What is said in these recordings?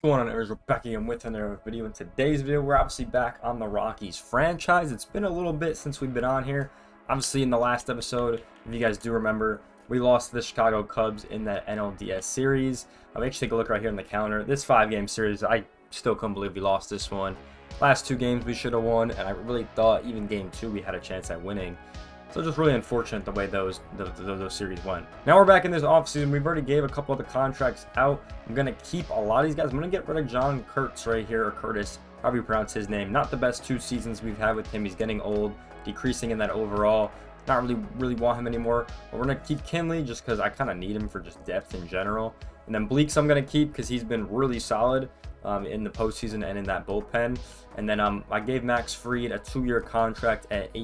What's going on, We're back again with another video. In today's video, we're obviously back on the Rockies franchise. It's been a little bit since we've been on here. Obviously, in the last episode, if you guys do remember, we lost to the Chicago Cubs in that NLDS series. I'll actually take a look right here on the calendar. This 5-game series, I still couldn't believe we lost this one. Last 2 games we should have won, and I really thought even game 2 we had a chance at winning. So just really unfortunate the way those series went. Now we're back in this offseason. We've already gave a couple of the contracts out. I'm going to keep a lot of these guys. I'm going to get rid of John Kurtz right here, or Curtis, however you pronounce his name. Not the best 2 seasons we've had with him. He's getting old, decreasing in that overall. Not really want him anymore. But we're going to keep Kinley just because I kind of need him for just depth in general. And then Bleeks I'm going to keep because he's been really solid in the postseason and in that bullpen. And then I gave Max Fried a 2-year contract at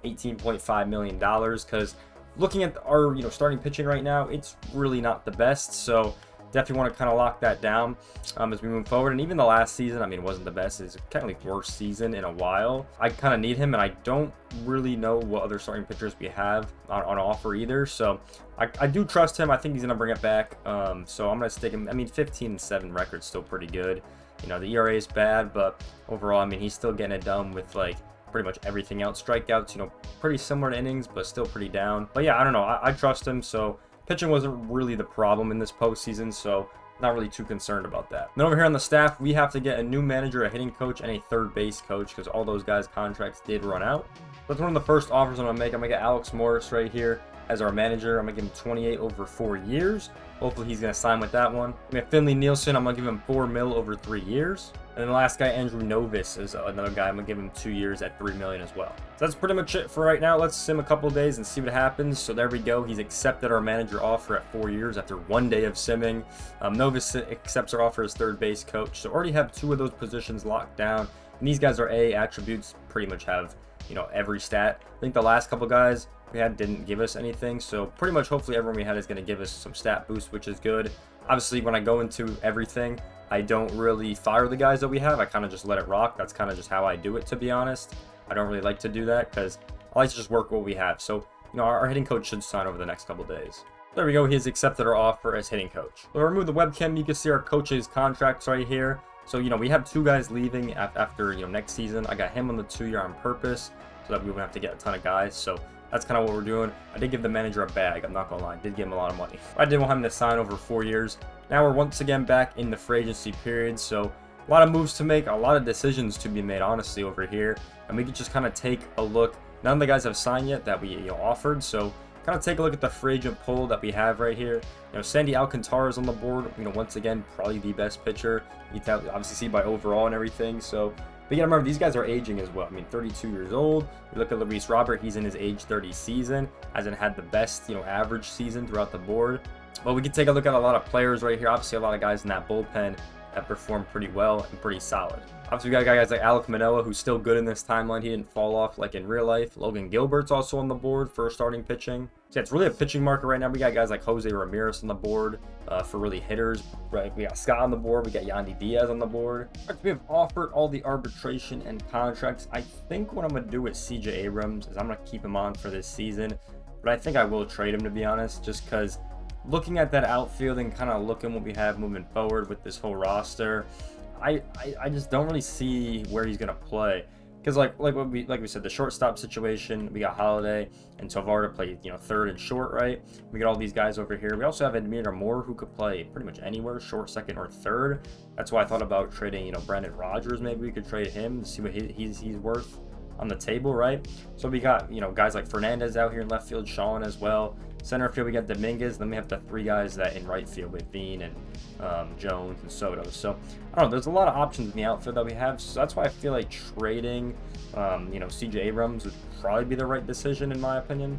$18.5 million because looking at our starting pitching right now, it's really not the best. So definitely want to kind of lock that down as we move forward. And even the last season, I mean, it wasn't the best. It's kind of like worst season in a while. I kind of need him, and I don't really know what other starting pitchers we have on offer either. So I do trust him. I think he's going to bring it back. So I'm going to stick him. I mean, 15-7 record's still pretty good. The ERA is bad, but overall, I mean, he's still getting it done with like pretty much everything else. Strikeouts, pretty similar to innings, but still pretty down. But yeah, I don't know. I trust him. So pitching wasn't really the problem in this postseason, so not really too concerned about that. Then over here on the staff, we have to get a new manager, a hitting coach, and a third base coach because all those guys' contracts did run out. That's one of the first offers I'm going to make. I'm going to get Alex Morris right here as our manager. I'm going to give him 28 over 4 years. Hopefully he's going to sign with that one. We have Finley Nielsen. I'm going to give him $4 million over 3 years. And then the last guy, Andrew Novis, is another guy. I'm going to give him 2 years at $3 million as well. So that's pretty much it for right now. Let's sim a couple days and see what happens. So there we go. He's accepted our manager offer at 4 years after 1 day of simming. Novis accepts our offer as third base coach. So already have 2 of those positions locked down. And these guys are A attributes, pretty much have, every stat. I think the last couple guys we had didn't give us anything. So pretty much hopefully everyone we had is going to give us some stat boost, which is good. Obviously, when I go into everything, I don't really fire the guys that we have. I kind of just let it rock. That's kind of just how I do it, to be honest. I don't really like to do that because I like to just work what we have. So, our hitting coach should sign over the next couple days. There we go. He has accepted our offer as hitting coach. So remove the webcam. You can see our coach's contracts right here. So, we have 2 guys leaving after, next season. I got him on the 2-year on purpose so that we wouldn't have to get a ton of guys. So that's kind of what we're doing. I did give the manager a bag. I'm not going to lie. I did give him a lot of money. I did want him to sign over 4 years. Now we're once again back in the free agency period. So a lot of moves to make, a lot of decisions to be made, honestly, over here. And we could just kind of take a look. None of the guys have signed yet that we offered. So kind of take a look at the free agent pool that we have right here. Sandy Alcantara is on the board. Once again, probably the best pitcher. You can obviously see by overall and everything. So, but you gotta remember, these guys are aging as well. I mean, 32 years old. You look at Luis Robert, he's in his age 30 season. Hasn't had the best, average season throughout the board. But we can take a look at a lot of players right here. Obviously, a lot of guys in that bullpen that perform pretty well and pretty solid. Obviously, we got guys like Alek Manoah, who's still good in this timeline. He didn't fall off like in real life. Logan Gilbert's also on the board for starting pitching. So yeah, it's really a pitching market right now. We got guys like Jose Ramirez on the board for really hitters. Right, we got Scott on the board. We got Yandy Diaz on the board. Right, we have offered all the arbitration and contracts. I think what I'm going to do with CJ Abrams is I'm going to keep him on for this season. But I think I will trade him, to be honest, just because looking at that outfield and kind of looking what we have moving forward with this whole roster, I just don't really see where he's gonna play. Because like we said, the shortstop situation, we got Holiday and Tovar to play third and short, right? We got all these guys over here. We also have Admir Moore, who could play pretty much anywhere, short, second, or third. That's why I thought about trading Brandon Rogers. Maybe we could trade him to see what he's worth on the table, right? So we got guys like Fernandez out here in left field, Sean as well. Center field, we got Dominguez. Then we have the 3 guys that in right field with Veen and Jones and Soto. So I don't know. There's a lot of options in the outfield that we have. So that's why I feel like trading, CJ Abrams would probably be the right decision in my opinion.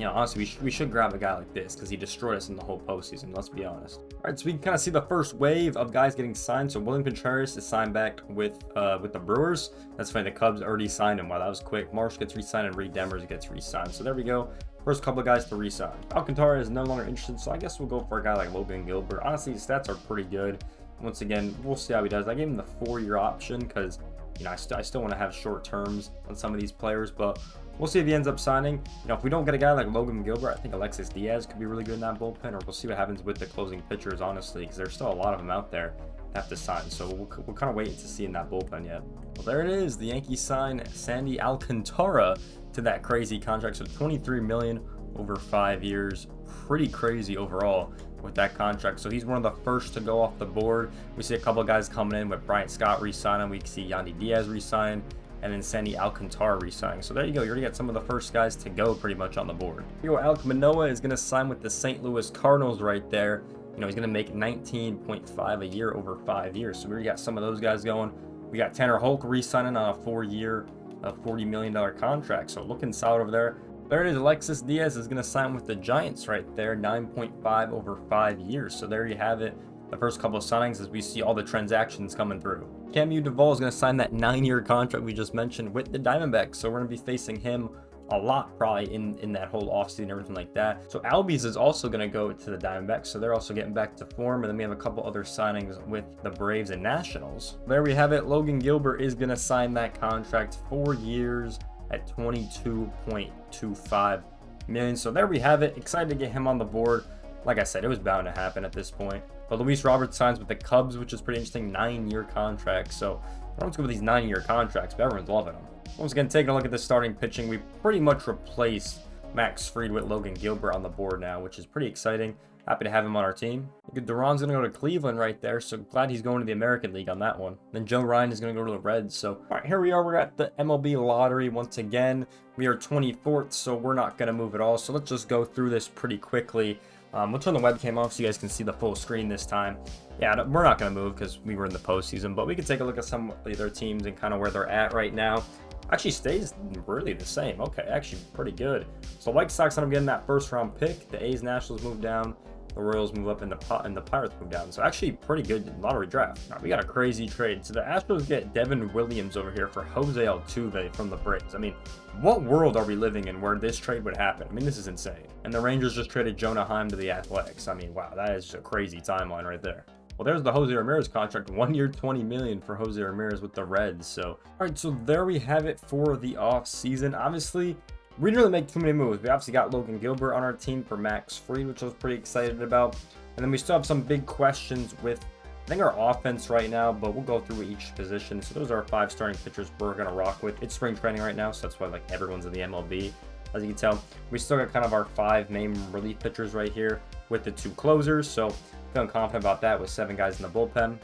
Honestly, we should grab a guy like this because he destroyed us in the whole postseason. Let's be honest. All right, so we can kind of see the first wave of guys getting signed. So William Contreras is signed back with the Brewers. That's funny. The Cubs already signed him. Wow, that was quick. Marsh gets re-signed and Reed Demers gets re-signed. So there we go. First couple of guys to re-sign. Alcantara is no longer interested, so I guess we'll go for a guy like Logan Gilbert. Honestly, his stats are pretty good. Once again, we'll see how he does. I gave him the 4-year option because I still want to have short terms on some of these players, but we'll see if he ends up signing. If we don't get a guy like Logan Gilbert, I think Alexis Diaz could be really good in that bullpen, or we'll see what happens with the closing pitchers, honestly, because there's still a lot of them out there. have to sign. So we're kind of waiting to see in that bullpen yet. Well, there it is. The Yankees sign Sandy Alcantara to that crazy contract. So $23 million over 5 years. Pretty crazy overall with that contract. So he's one of the first to go off the board. We see a couple of guys coming in with Bryant Scott re-signing. We see Yandy Diaz re-sign, and then Sandy Alcantara re-signing. So there you go. You already got some of the first guys to go pretty much on the board. Here, Alek Manoah is going to sign with the St. Louis Cardinals right there. You know, he's going to make 19.5 a year over 5 years. So we already got some of those guys going. We got Tanner Hulk re-signing on a 4-year, $40 million contract. So looking solid over there. There it is. Alexis Diaz is going to sign with the Giants right there, 9.5 over 5 years. So there you have it. The first couple of signings as we see all the transactions coming through. Camu Duvall is going to sign that 9-year contract we just mentioned with the Diamondbacks. So we're going to be facing him a lot probably in that whole offseason and everything like that. So Albies is also going to go to the Diamondbacks. So they're also getting back to form. And then we have a couple other signings with the Braves and Nationals. There we have it. Logan Gilbert is going to sign that contract, 4 years at $22.25 million. So there we have it. Excited to get him on the board. Like I said, it was bound to happen at this point. But Luis Roberts signs with the Cubs, which is pretty interesting, 9-year contract. So everyone's good with these 9-year contracts, but everyone's loving them. Once again, taking a look at the starting pitching, we pretty much replaced Max Fried with Logan Gilbert on the board now, which is pretty exciting. Happy to have him on our team. Duran's going to go to Cleveland right there, so glad he's going to the American League on that one. Then Joe Ryan is going to go to the Reds. So, all right, here we are. We're at the MLB lottery once again. We are 24th, so we're not going to move at all. So let's just go through this pretty quickly. We'll turn the webcam off so you guys can see the full screen this time. Yeah, we're not going to move because we were in the postseason, but we can take a look at some of the other teams and kind of where they're at right now. Actually stays really the same. Okay, actually pretty good. So White Sox end up getting that first round pick. The A's, Nationals move down. The Royals move up and the Pirates move down. So actually pretty good lottery draft. Now, we got a crazy trade. So the Astros get Devin Williams over here for Jose Altuve from the Braves. I mean, what world are we living in where this trade would happen? I mean, this is insane. And the Rangers just traded Jonah Heim to the Athletics. I mean, wow, that is just a crazy timeline right there. Well, there's the Jose Ramirez contract, 1 year, $20 million for Jose Ramirez with the Reds. So, all right, so there we have it for the off season. Obviously, we didn't really make too many moves. We obviously got Logan Gilbert on our team for Max Fried, which I was pretty excited about. And then we still have some big questions with, I think, our offense right now, but we'll go through each position. So those are our 5 starting pitchers we're going to rock with. It's spring training right now, so that's why like everyone's in the MLB. As you can tell, we still got kind of our 5 main relief pitchers right here with the 2 closers. So feeling confident about that with 7 guys in the bullpen.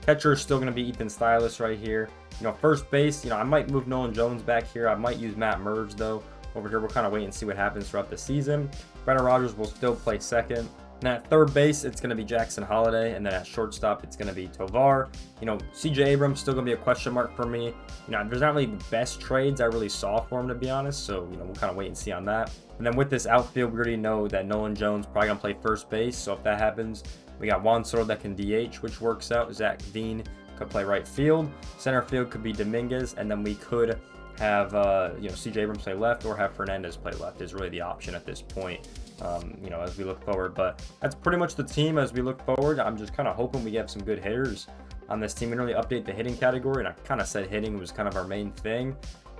Catcher is still going to be Ethan Stylus right here. You know, first base, I might move Nolan Jones back here. I might use Matt Merge though. Over here, we'll kind of wait and see what happens throughout the season. Brendan Rodgers will still play second. And at third base, it's going to be Jackson Holiday. And then at shortstop, it's going to be Tovar. CJ Abrams still going to be a question mark for me. There's not really the best trades I really saw for him, to be honest. So, we'll kind of wait and see on that. And then with this outfield, we already know that Nolan Jones probably going to play first base. So if that happens, we got Juan Soto that can DH, which works out. Zach Veen could play right field. Center field could be Dominguez. And then we could have CJ Abrams play left or have Fernandez play left is really the option at this point, as we look forward. But that's pretty much the team as we look forward. I'm just kind of hoping we get some good hitters on this team. We didn't really update the hitting category, and I kind of said hitting was kind of our main thing.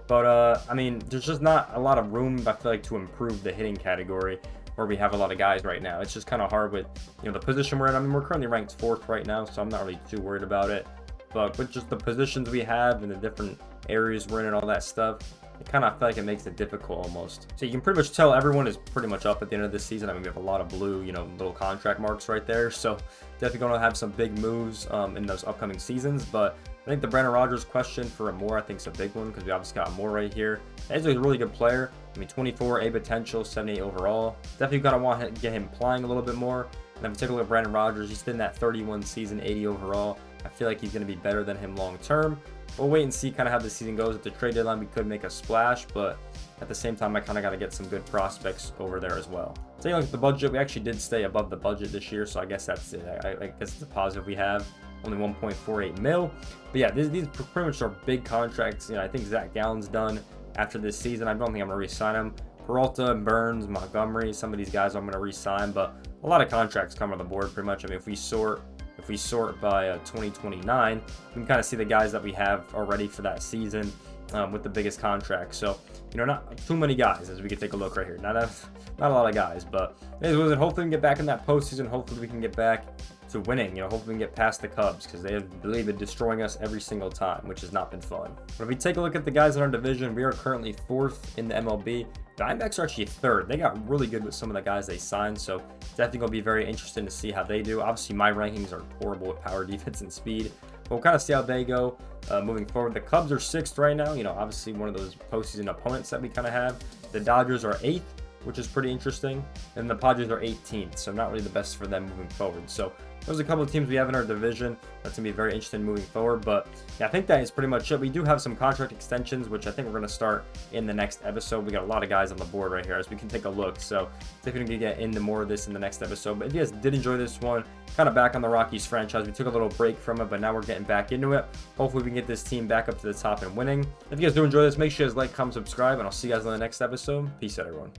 But, there's just not a lot of room, I feel like, to improve the hitting category where we have a lot of guys right now. It's just kind of hard with, the position we're in. We're currently ranked 4th right now, so I'm not really too worried about it. But with just the positions we have and the different areas we're in and all that stuff, I feel like it makes it difficult almost. So you can pretty much tell everyone is pretty much up at the end of this season. We have a lot of blue, little contract marks right there. So definitely going to have some big moves in those upcoming seasons. But I think the Brendan Rodgers question for Moore, I think is a big one because we obviously got Moore right here. He's a really good player. 24 A potential, 78 overall. Definitely going to want to get him playing a little bit more. And then if we take a look at Brendan Rodgers, he's been that 31 season, 80 overall. I feel like he's going to be better than him long term. We'll wait and see kind of how the season goes. At the trade deadline, we could make a splash, but at the same time, I kind of got to get some good prospects over there as well. Taking a look at the budget, we actually did stay above the budget this year, so I guess that's it. I guess it's a positive we have. Only 1.48 mil. But yeah, these pretty much are big contracts. I think Zach Gallen's done after this season. I don't think I'm going to re-sign him. Peralta, Burns, Montgomery, some of these guys I'm going to re-sign, but a lot of contracts come on the board pretty much. If we sort by 2029, you can kind of see the guys that we have already for that season with the biggest contracts. So, not too many guys as we can take a look right here. Not a lot of guys, but hopefully we can get back in that postseason. Hopefully we can get back to winning. Hopefully we can get past the Cubs because they have really been destroying us every single time, which has not been fun. But if we take a look at the guys in our division, we are currently 4th in the MLB. Diamondbacks are actually 3rd. They got really good with some of the guys they signed, so definitely going to be very interesting to see how they do. Obviously, my rankings are horrible with power, defense, and speed, but we'll kind of see how they go moving forward. The Cubs are 6th right now. Obviously one of those postseason opponents that we kind of have. The Dodgers are 8th, which is pretty interesting, and the Padres are 18th, so not really the best for them moving forward. So there's a couple of teams we have in our division that's going to be very interesting moving forward. But yeah, I think that is pretty much it. We do have some contract extensions, which I think we're going to start in the next episode. We got a lot of guys on the board right here as we can take a look. So definitely going to get into more of this in the next episode. But if you guys did enjoy this one, kind of back on the Rockies franchise, we took a little break from it, but now we're getting back into it. Hopefully we can get this team back up to the top and winning. If you guys do enjoy this, make sure you guys like, comment, subscribe, and I'll see you guys on the next episode. Peace out, everyone.